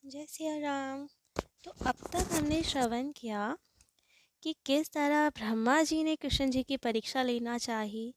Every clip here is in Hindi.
जय सिया राम। तो अब तक हमने श्रवण किया कि किस तरह ब्रह्मा जी ने कृष्ण जी की परीक्षा लेना चाही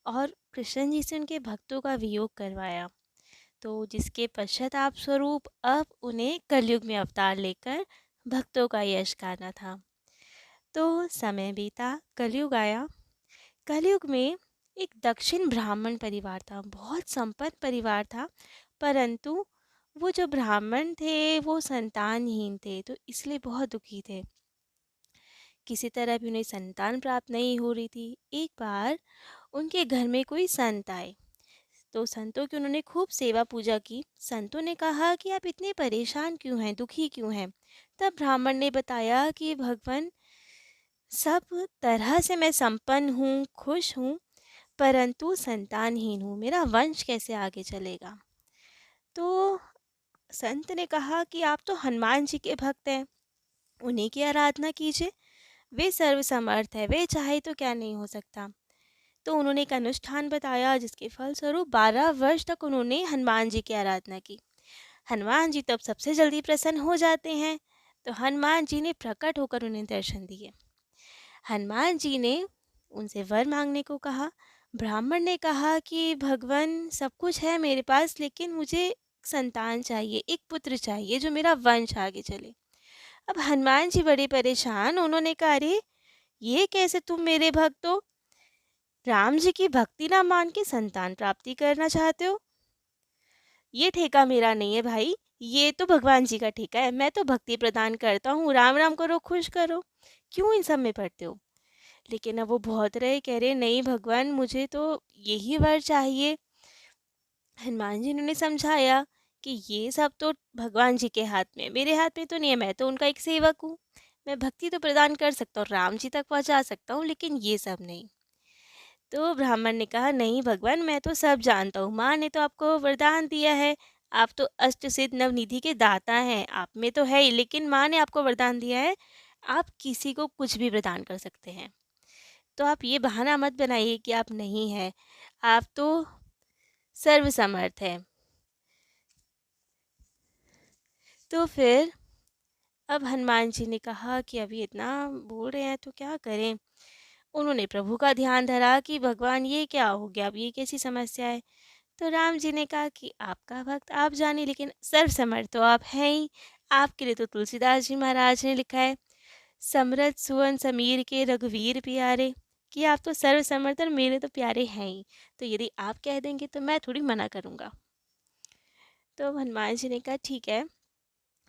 और कृष्ण जी से उनके भक्तों का वियोग करवाया। तो जिसके पश्चाताप स्वरूप अब उन्हें कलयुग में अवतार लेकर भक्तों का यश गाना था। तो समय बीता, कलयुग आया। कलयुग में एक दक्षिण ब्राह्मण परिवार था, बहुत संपन्न परिवार था, परंतु वो जो ब्राह्मण थे वो संतानहीन थे, तो इसलिए बहुत दुखी थे। किसी तरह भी उन्हें संतान प्राप्त नहीं हो रही थी। एक बार उनके घर में कोई संत आए, तो संतों की उन्होंने खूब सेवा पूजा की। संतों ने कहा कि आप इतने परेशान क्यों हैं, दुखी क्यों हैं। तब ब्राह्मण ने बताया कि भगवान, सब तरह से मैं संपन्न हूँ, खुश हूँ, परंतु संतानहीन हूँ, मेरा वंश कैसे आगे चलेगा। तो संत ने कहा कि आप तो हनुमान जी के भक्त हैं, उन्हीं की आराधना कीजिए, वे सर्वसमर्थ है, वे चाहे तो क्या नहीं हो सकता। तो उन्होंने एक अनुष्ठान बताया, जिसके फलस्वरूप 12 वर्ष तक उन्होंने हनुमान जी की आराधना की। हनुमान जी तब सबसे जल्दी प्रसन्न हो जाते हैं, तो हनुमान जी ने प्रकट होकर उन्हें दर्शन दिए। हनुमान जी ने उनसे वर मांगने को कहा। ब्राह्मण ने कहा कि भगवान, सब कुछ है मेरे पास, लेकिन मुझे संतान चाहिए, एक पुत्र चाहिए जो मेरा वंश आगे चले। अब हनुमान जी बड़े परेशान, उन्होंने कहा, अरे ये कैसे, तुम मेरे भक्त हो, राम जी की भक्ति ना मान के संतान प्राप्ति करना चाहते हो। ये ठेका मेरा नहीं है भाई, ये तो भगवान जी का ठेका है, मैं तो भक्ति प्रदान करता हूँ, राम राम करो, खुश करो, क्यों इन सब में पड़ते हो। लेकिन अब वो बहुत रहे, कह रहे नहीं भगवान, मुझे तो यही वर चाहिए। हनुमान जी ने उन्हें समझाया कि ये सब तो भगवान जी के हाथ में, मेरे हाथ में तो नहीं है, मैं तो उनका एक सेवक हूँ। मैं भक्ति तो प्रदान कर सकता हूँ, राम जी तक पहुँचा सकता हूँ, लेकिन ये सब नहीं। तो ब्राह्मण ने कहा, नहीं भगवान, मैं तो सब जानता हूँ, माँ ने तो आपको वरदान दिया है, आप तो अष्ट सिद्ध नवनिधि के दाता हैं, आप में तो है ही, लेकिन माँ ने आपको वरदान दिया है, आप किसी को कुछ भी प्रदान कर सकते हैं। तो आप ये बहाना मत बनाइए कि आप नहीं हैं, आप तो सर्वसमर्थ हैं। तो फिर अब हनुमान जी ने कहा कि अभी इतना बोल रहे हैं तो क्या करें। उन्होंने प्रभु का ध्यान धरा कि भगवान ये क्या हो गया, अब ये कैसी समस्या है। तो राम जी ने कहा कि आपका भक्त आप जाने, लेकिन सर्वसमर्थ तो आप हैं ही। आपके लिए तो तुलसीदास जी महाराज ने लिखा है, समरथ सुवन समीर के रघुवीर प्यारे, कि आप तो सर्वसमर्थ और मेरे तो प्यारे हैं ही। तो यदि आप कह देंगे तो मैं थोड़ी मना करूँगा। तो हनुमान जी ने कहा ठीक है।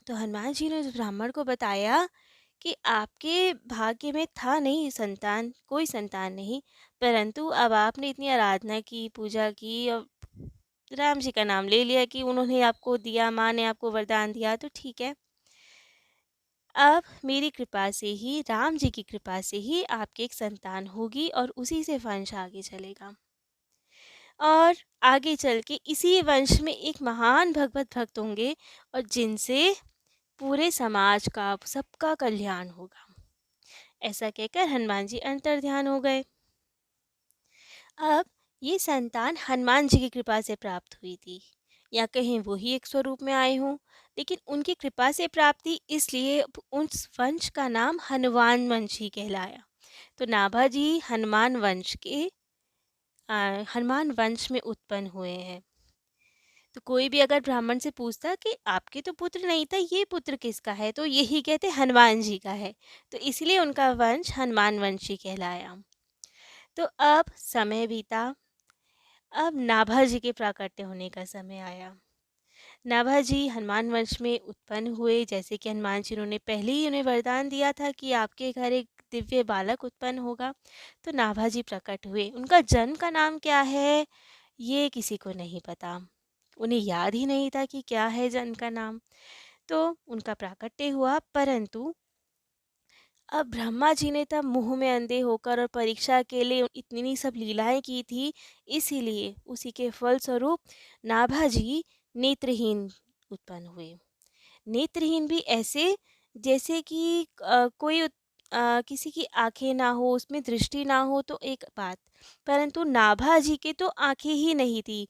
तो हनुमान जी ने उस ब्राह्मण को बताया कि आपके भाग्य में था नहीं संतान, कोई संतान नहीं, परंतु अब आपने इतनी आराधना की, पूजा की और राम जी का नाम ले लिया कि उन्होंने आपको दिया, माँ ने आपको वरदान दिया, तो ठीक है। अब मेरी कृपा से ही, राम जी की कृपा से ही आपकी एक संतान होगी और उसी से वंश आगे चलेगा, और आगे चल के इसी वंश में एक महान भगवत भक्त होंगे, और जिनसे पूरे समाज का, सबका कल्याण होगा। ऐसा कहकर हनुमान जी अंतर्ध्यान हो गए। अब ये संतान हनुमान जी की कृपा से प्राप्त हुई थी, या कहीं वो ही एक स्वरूप में आए हों, लेकिन उनकी कृपा से प्राप्ति, इसलिए उस वंश का नाम हनुमान वंश ही कहलाया। तो नाभा जी हनुमान वंश के हनुमान वंश में उत्पन्न हुए हैं। तो कोई भी अगर ब्राह्मण से पूछता कि आपके तो पुत्र नहीं था, ये पुत्र किसका है, तो यही कहते हनुमान जी का है, तो इसलिए उनका वंश हनुमान वंशी कहलाया। तो अब समय बीता, अब नाभा जी के प्राकट्य होने का समय आया। नाभा जी हनुमान वंश में उत्पन्न हुए, जैसे कि हनुमान जी उन्होंने पहले ही उन्हें वरदान दिया था कि आपके घर एक दिव्य बालक उत्पन्न होगा। तो नाभा जी प्रकट हुए। उनका जन्म का नाम क्या है ये किसी को नहीं पता, उन्हें याद ही नहीं था कि क्या है जन्म का नाम। तो उनका प्राकट्य हुआ, परंतु अब ब्रह्मा जी ने तब मुंह में अंधे होकर और परीक्षा के लिए इतनी सब लीलाएं की थी, इसीलिए उसी के फलस्वरूप नाभा जी नेत्रहीन उत्पन्न हुए। नेत्रहीन भी ऐसे, जैसे कि किसी की आंखें ना हो, उसमें दृष्टि ना हो तो एक बात, परंतु नाभा जी के तो आंखें ही नहीं थी,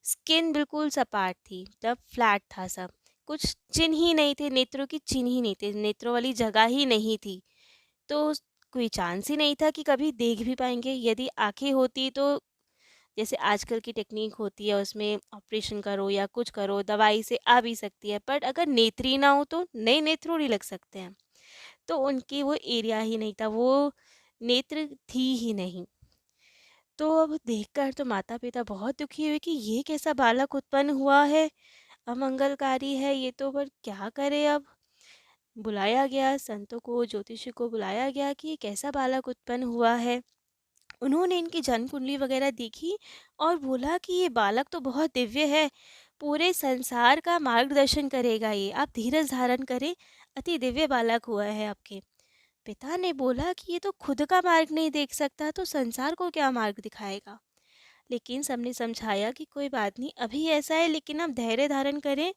स्किन बिल्कुल सपाट थी, तब फ्लैट था सब, कुछ चिन्ह ही नहीं थे, नेत्रों की चिन्ह ही नहीं थे, नेत्रों वाली जगह ही नहीं थी। तो कोई चांस ही नहीं था कि कभी देख भी पाएंगे। यदि आंखें होती तो जैसे आजकल की टेक्निक होती है उसमें ऑपरेशन करो या कुछ करो, दवाई से आ भी सकती है, बट अगर नेत्री ना हो तो नए नेत्रों नहीं लग सकते हैं। तो उनकी वो एरिया ही नहीं था, वो नेत्र थी ही नहीं। तो अब देखकर तो माता पिता बहुत दुखी हुए कि ये कैसा बालक उत्पन्न हुआ है, अमंगलकारी है ये तो, पर क्या करे अब। बुलाया गया संतों को, ज्योतिषी को बुलाया गया कि ये कैसा बालक उत्पन्न हुआ है। उन्होंने इनकी जन्म कुंडली वगैरह देखी और बोला कि ये बालक तो बहुत दिव्य है, पूरे संसार का मार्गदर्शन करेगा ये, आप धीरज धारण करें, अति दिव्य बालक हुआ है आपके। पिता ने बोला कि ये तो खुद का मार्ग नहीं देख सकता तो संसार को क्या मार्ग दिखाएगा। लेकिन सबने समझाया कि कोई बात नहीं, अभी ऐसा है लेकिन आप धैर्य धारण करें,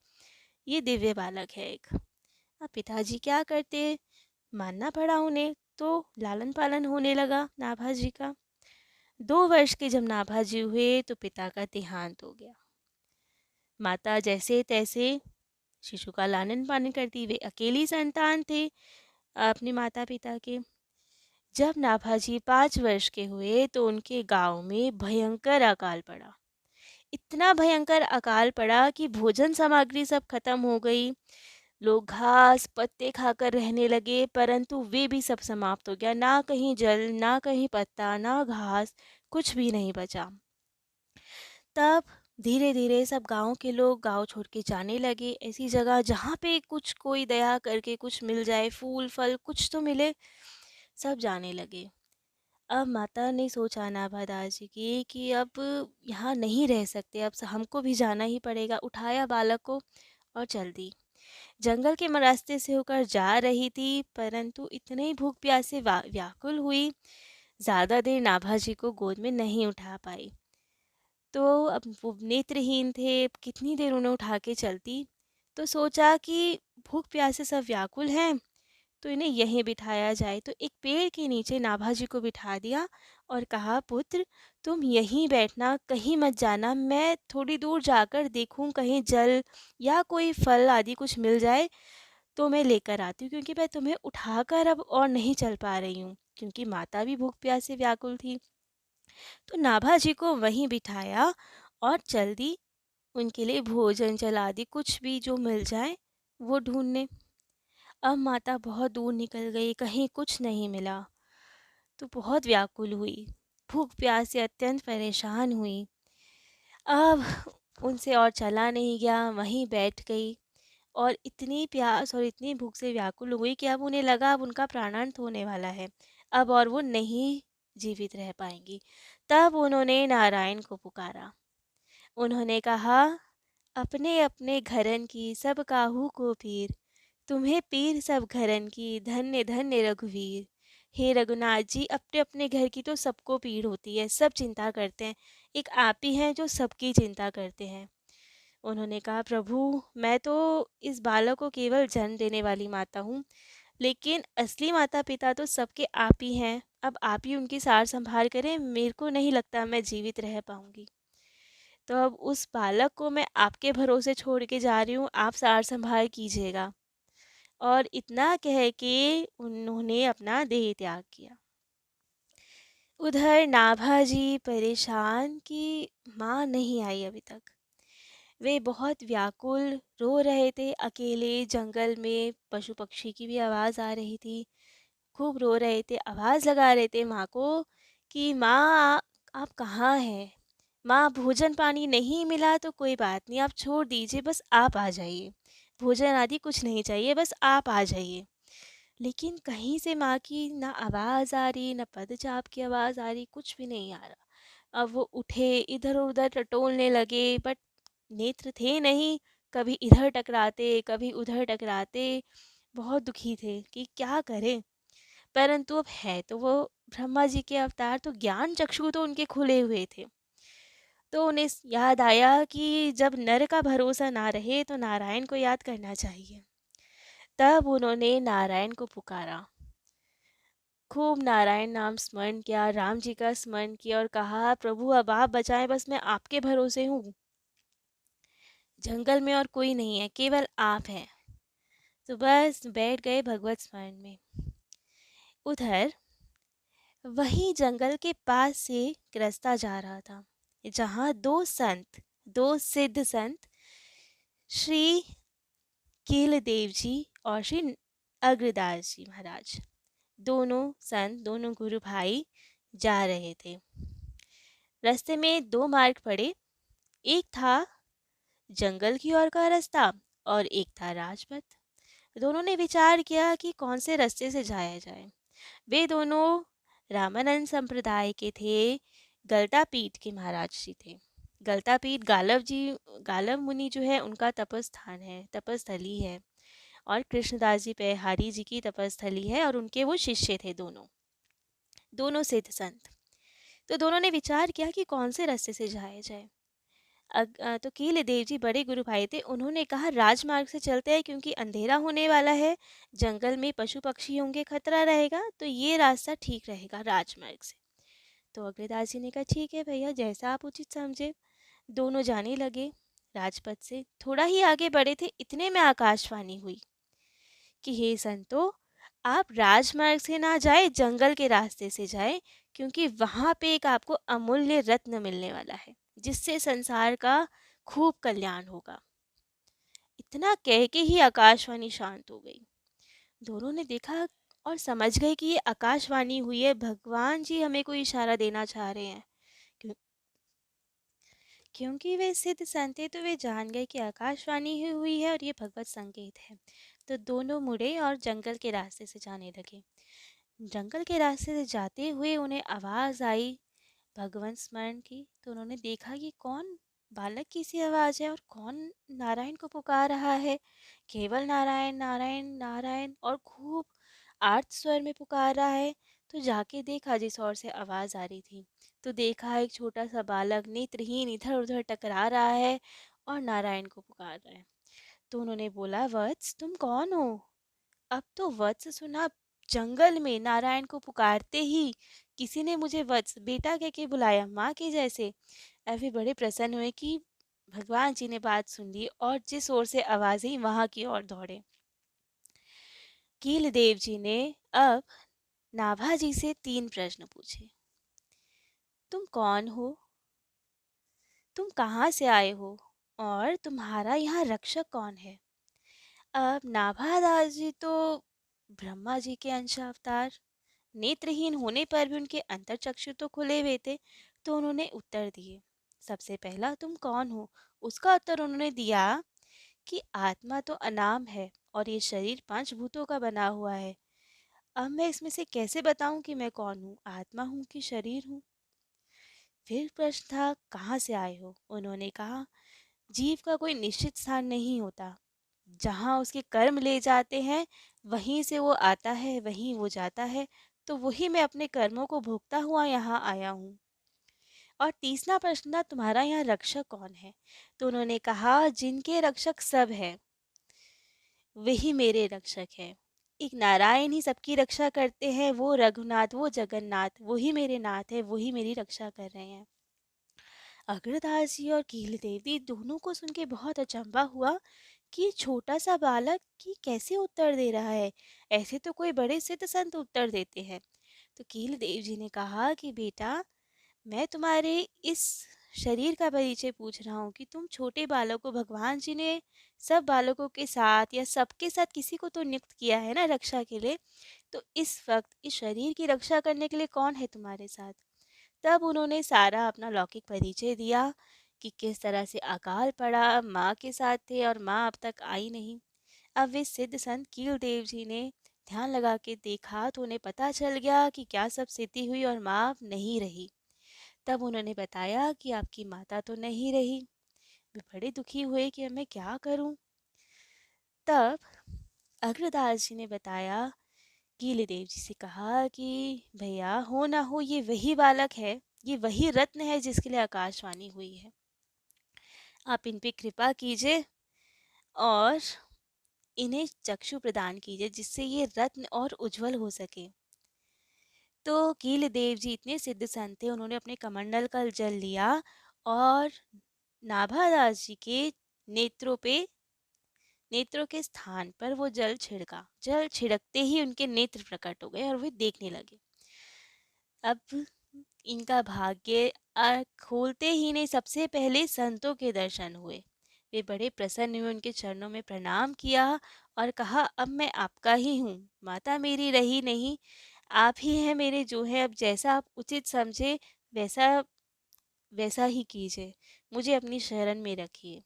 ये दिव्य बालक है एक। अब पिताजी क्या करते, मानना पड़ा उन्हें। तो लालन पालन होने लगा नाभा जी का। 2 वर्ष के जब नाभा जी हुए तो पिता का देहांत हो गया। माता जैसे तैसे शिशु का लालन पालन करती, वे अकेली संतान थे अपने माता पिता के। जब नाभाजी 5 वर्ष के हुए तो उनके गांव में भयंकर अकाल पड़ा। इतना भयंकर अकाल पड़ा कि भोजन सामग्री सब खत्म हो गई, लोग घास पत्ते खाकर रहने लगे, परंतु वे भी सब समाप्त हो गया। ना कहीं जल, ना कहीं पत्ता, ना घास, कुछ भी नहीं बचा। तब धीरे धीरे सब गांव के लोग गांव छोड़ के जाने लगे, ऐसी जगह जहाँ पे कुछ कोई दया करके कुछ मिल जाए, फूल फल कुछ तो मिले, सब जाने लगे। अब माता ने सोचा नाभा दास जी की कि अब यहाँ नहीं रह सकते, अब हमको भी जाना ही पड़ेगा। उठाया बालक को और चल दी। जंगल के रास्ते से होकर जा रही थी, परंतु इतने ही भूख प्यास से व्याकुल हुई, ज़्यादा देर नाभा जी को गोद में नहीं उठा पाई। तो अब वो नेत्रहीन थे, कितनी देर उन्हें उठा के चलती। तो सोचा कि भूख प्यास से सब व्याकुल हैं, तो इन्हें यहीं बिठाया जाए। तो एक पेड़ के नीचे नाभा जी को बिठा दिया और कहा, पुत्र तुम यहीं बैठना, कहीं मत जाना, मैं थोड़ी दूर जाकर देखूं कहीं जल या कोई फल आदि कुछ मिल जाए तो मैं लेकर आती हूँ, क्योंकि मैं तुम्हें उठाकर अब और नहीं चल पा रही हूँ, क्योंकि माता भी भूख प्यास से व्याकुल थी। तो नाभा जी को वहीं बिठाया और चल दी उनके लिए भोजन जल आदि कुछ भी जो मिल जाए वो ढूंढने। अब माता बहुत दूर निकल गई, कहीं कुछ नहीं मिला, तो बहुत व्याकुल हुई, भूख प्यास से अत्यंत परेशान हुई। अब उनसे और चला नहीं गया, वहीं बैठ गई और इतनी प्यास और इतनी भूख से व्याकुल हुई कि अब उन्हें लगा अब उनका प्राणांत होने वाला है, अब और वो नहीं जीवित रह पाएंगी। तब उन्होंने नारायण को पुकारा। उन्होंने कहा, अपने अपने घरन की सब काहू को पीर, तुम्हें पीर सब घरन की, धन्य धन्य रघुवीर। हे रघुनाथ जी, अपने अपने घर की तो सबको पीड़ होती है, सब चिंता करते हैं, एक आप ही हैं जो सबकी चिंता करते हैं। उन्होंने कहा, प्रभु मैं तो इस बालक को केवल जन्म देने वाली माता हूँ, लेकिन असली माता पिता तो सबके आप ही हैं, अब आप ही उनकी सार संभाल करें, मेरे को नहीं लगता मैं जीवित रह पाऊंगी। तो अब उस बालक को मैं आपके भरोसे छोड़ के जा रही हूँ, आप सार संभाल कीजिएगा। और इतना कह के उन्होंने अपना देह त्याग किया। उधर नाभा जी परेशान कि माँ नहीं आई अभी तक। वे बहुत व्याकुल रो रहे थे, अकेले जंगल में पशु पक्षी की भी आवाज़ आ रही थी, खूब रो रहे थे, आवाज़ लगा रहे थे माँ को कि माँ आप कहाँ हैं। माँ भोजन पानी नहीं मिला तो कोई बात नहीं, आप छोड़ दीजिए, बस आप आ जाइए, भोजन आदि कुछ नहीं चाहिए, बस आप आ जाइए। लेकिन कहीं से माँ की ना आवाज़ आ रही, ना पदचाप की आवाज़ आ रही, कुछ भी नहीं आ रहा। अब वो उठे, इधर उधर टटोलने लगे, बट नेत्र थे नहीं, कभी इधर टकराते कभी उधर टकराते, बहुत दुखी थे कि क्या करें। परंतु अब है तो वो ब्रह्मा जी के अवतार, तो ज्ञान चक्षु तो उनके खुले हुए थे। तो उन्हें याद आया कि जब नर का भरोसा ना रहे तो नारायण को याद करना चाहिए। तब उन्होंने नारायण को पुकारा, खूब नारायण नाम स्मरण किया, राम जी का स्मरण किया और कहा, प्रभु अब आप बचाएं, बस मैं आपके भरोसे हूँ। जंगल में और कोई नहीं है, केवल आप हैं। तो बस बैठ गए भगवत स्मरण में। उधर वही जंगल के पास से एक रास्ता जा रहा था, जहाँ दो सिद्ध संत, श्री कीलदेव जी और श्री अग्रदास जी महाराज, दोनों संत, दोनों गुरु भाई जा रहे थे। रास्ते में दो मार्ग पड़े, एक था जंगल की ओर का रास्ता और एक था राजपथ। दोनों ने विचार किया कि कौन से रास्ते से जाया जाए। वे दोनों रामानंद संप्रदाय के थे, गलता पीठ के महाराज जी थे। गलता पीठ गालव मुनि जो है उनका तपस्थान है, तपस्थली है, और कृष्णदास जी पेहारी जी की तपस्थली है, और उनके वो शिष्य थे दोनों, दोनों सिद्ध संत। तो दोनों ने विचार किया कि कौन से रास्ते से जाया जाए। तो कीलदेव जी बड़े गुरु भाई थे, उन्होंने कहा राजमार्ग से चलते हैं, क्योंकि अंधेरा होने वाला है, जंगल में पशु पक्षी होंगे, खतरा रहेगा, तो ये रास्ता ठीक रहेगा राजमार्ग से। तो अग्रदास जी ने कहा ठीक है भैया, जैसा आप उचित समझे। दोनों जाने लगे। राजपथ से थोड़ा ही आगे बढ़े थे, इतने में आकाशवाणी हुई कि हे संतो, आप राजमार्ग से ना जाए, जंगल के रास्ते से जाए, क्योंकि वहां पे एक आपको अमूल्य रत्न मिलने वाला है, जिससे संसार का खूब कल्याण होगा। इतना कह के ही आकाशवाणी शांत हो गई। दोनों ने देखा और समझ गए कि ये आकाशवाणी हुई है, भगवान जी हमें कोई इशारा देना चाह रहे हैं। क्यों- क्योंकि वे सिद्ध संत थे, तो वे जान गए कि आकाशवाणी ही हुई है और ये भगवत संकेत है। तो दोनों मुड़े और जंगल के रास्ते से जाने लगे। जंगल के रास्ते से जाते हुए उन्हें आवाज़ आई भगवंत स्मरण की। तो उन्होंने देखा कि कौन बालक की सी आवाज़ है और कौन नारायण को पुकार रहा है। केवल नारायण नारायण नारायण, और खूब आर्त स्वर में पुकार रहा है। तो जाके देखा जिस ओर से आवाज़ आ रही थी, तो देखा एक छोटा सा बालक नेत्रहीन इधर उधर टकरा रहा है और नारायण को पुकार रहा है। तो उन्होंने बोला, वत्स तुम कौन हो? अब तो वत्स सुना, जंगल में नारायण को पुकारते ही किसी ने मुझे वत्स बेटा कह के बुलाया, माँ के जैसे। अभी बड़े प्रसन्न हुए कि भगवान जी ने बात सुन ली, और जिस ओर से आवाज आई वहां की ओर दौड़े। कील देव जी ने अब नाभा जी से 3 प्रश्न पूछे। तुम कौन हो? तुम कहाँ से आए हो? और तुम्हारा यहाँ रक्षक कौन है? अब नाभा दास जी तो ब्रह्मा जी के अंश अवतार, नेत्रहीन होने पर भी उनके अंतरचक्षु तो खुले हुए थे। तो उन्होंने उत्तर दिए। सबसे पहला, तुम कौन हो? उसका उत्तर उन्होंने दिया कि आत्मा तो अनाम है और ये शरीर 5 भूतों का बना हुआ है। अब मैं इसमें से कैसे बताऊं कि मैं कौन हूँ, आत्मा हूँ कि शरीर हूँ? फिर प्रश्न था, कहाँ से आए हो? उन्होंने कहा, जीव का कोई निश्चित स्थान नहीं होता, जहाँ उसके कर्म ले जाते हैं वहीं से वो आता है, वहीं वो जाता है। तो वही मैं अपने कर्मों को भोगता हुआ यहाँ आया हूँ। और तीसरा प्रश्न था, तुम्हारा यहाँ रक्षक कौन है? तो उन्होंने कहा, जिनके रक्षक सब है वही मेरे रक्षक है। एक नारायण ही सबकी रक्षा करते हैं, वो रघुनाथ, वो जगन्नाथ, वही मेरे नाथ है, वही मेरी रक्षा कर रहे हैं। अग्रदास जी और कील देवी दोनों को सुन के बहुत अचंभा हुआ कि छोटा सा बालक की कैसे उत्तर दे रहा है, ऐसे तो कोई बड़े सिद्ध संत उत्तर देते हैं। तो कील देव जी ने कहा कि बेटा, मैं तुम्हारे इस शरीर का परिचय पूछ रहा हूँ कि तुम छोटे बालक को, भगवान जी ने सब बालकों के साथ या सबके साथ किसी को तो नियुक्त किया है ना रक्षा के लिए। तो इस वक्त इस शरीर की रक्षा करने के लिए कौन है तुम्हारे साथ? तब उन्होंने सारा अपना लौकिक परिचय दिया कि किस तरह से अकाल पड़ा, माँ के साथ थे और माँ अब तक आई नहीं। अब वे सिद्ध संत कील देव जी ने ध्यान लगा के देखा, तो उन्हें पता चल गया कि क्या सब स्थिति हुई और माँ अब नहीं रही। तब उन्होंने बताया कि आपकी माता तो नहीं रही। वे बड़े दुखी हुए कि अब मैं क्या करूं। तब अग्रदास जी ने बताया, कीले देव जी से कहा कि भैया, हो ना हो ये वही बालक है, ये वही रत्न है जिसके लिए आकाशवाणी हुई है। आप इन पे कृपा कीजिए और इन्हें चक्षु प्रदान कीजिए, जिससे ये रत्न और उज्जवल हो सके। तो कील देव जी इतने सिद्ध संत थे, उन्होंने अपने कमंडल का जल लिया और नाभादास जी के नेत्रों के स्थान पर वो जल छिड़का। जल छिड़कते ही उनके नेत्र प्रकट हो गए और वे देखने लगे। अब इनका भाग्य खोलते ही नहीं, सबसे पहले संतों के दर्शन हुए। वे बड़े प्रसन्न हुए, उनके चरणों में प्रणाम किया और कहा, अब मैं आपका ही हूँ, माता मेरी रही नहीं, आप ही हैं मेरे जो है। अब जैसा आप उचित समझे वैसा वैसा ही कीजिए, मुझे अपनी शरण में रखिए।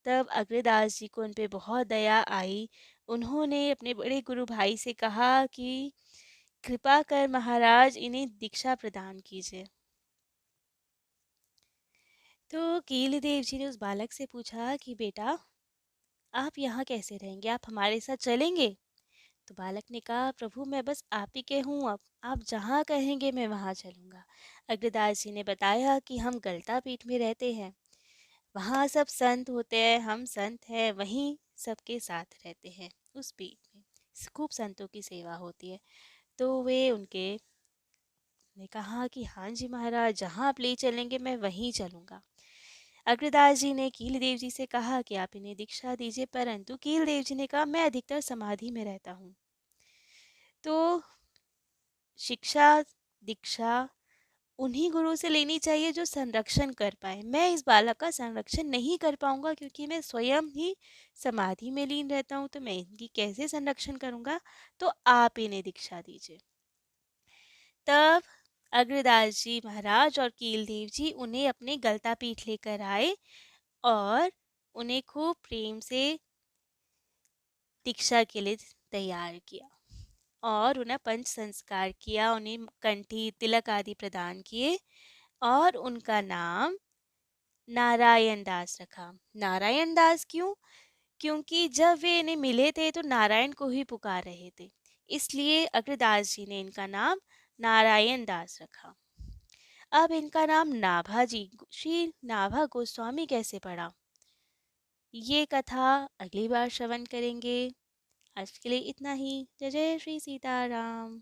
तब अग्रदास जी को उन पे बहुत दया आई। उन्होंने अपने बड़े गुरु भाई से कहा कि कृपा कर महाराज इन्हें दीक्षा प्रदान कीजिए। तो कीलदेव जी ने उस बालक से पूछा कि बेटा, आप यहाँ कैसे रहेंगे, आप हमारे साथ चलेंगे? तो बालक ने कहा, प्रभु मैं बस आप ही के हूँ, अब आप जहाँ कहेंगे मैं वहाँ चलूँगा। अग्रदास जी ने बताया कि हम गलता पीठ में रहते हैं, वहाँ सब संत होते हैं, हम संत हैं, वहीं सबके साथ रहते हैं, उस पीठ में खूब संतों की सेवा होती है। तो वे उनके ने कहा कि हाँ जी महाराज, जहाँ आप ले चलेंगे मैं वहीं चलूँगा। अग्रदास जी ने कीलदेव जी से कहा कि आप इन्हें दीक्षा दीजिए, परंतु कीलदेव जी ने कहा, मैं अधिकतर समाधि में रहता हूँ। तो शिक्षा दीक्षा उन्हीं गुरु से लेनी चाहिए जो संरक्षण कर पाए। मैं इस बालक का संरक्षण नहीं कर पाऊंगा क्योंकि मैं स्वयं ही समाधि में लीन रहता हूँ, तो मैं इनकी कैसे संरक्षण करूँगा? तो आप इन्हें दीक्षा दीजिए। तब अग्रदास जी महाराज और कीलदेव जी उन्हें अपने गलता पीठ लेकर आए और उन्हें खूब प्रेम से दीक्षा के लिए तैयार किया और उन्हें पंच संस्कार किया, उन्हें कंठी तिलक आदि प्रदान किए और उनका नाम नारायण दास रखा। नारायण दास क्यों? क्योंकि जब वे इन्हें मिले थे तो नारायण को ही पुकार रहे थे, इसलिए अग्रदास जी ने इनका नाम नारायण दास रखा। अब इनका नाम नाभा जी, श्री नाभा गोस्वामी कैसे पड़ा, ये कथा अगली बार श्रवण करेंगे। आज के लिए इतना ही। जय जय श्री सीताराम।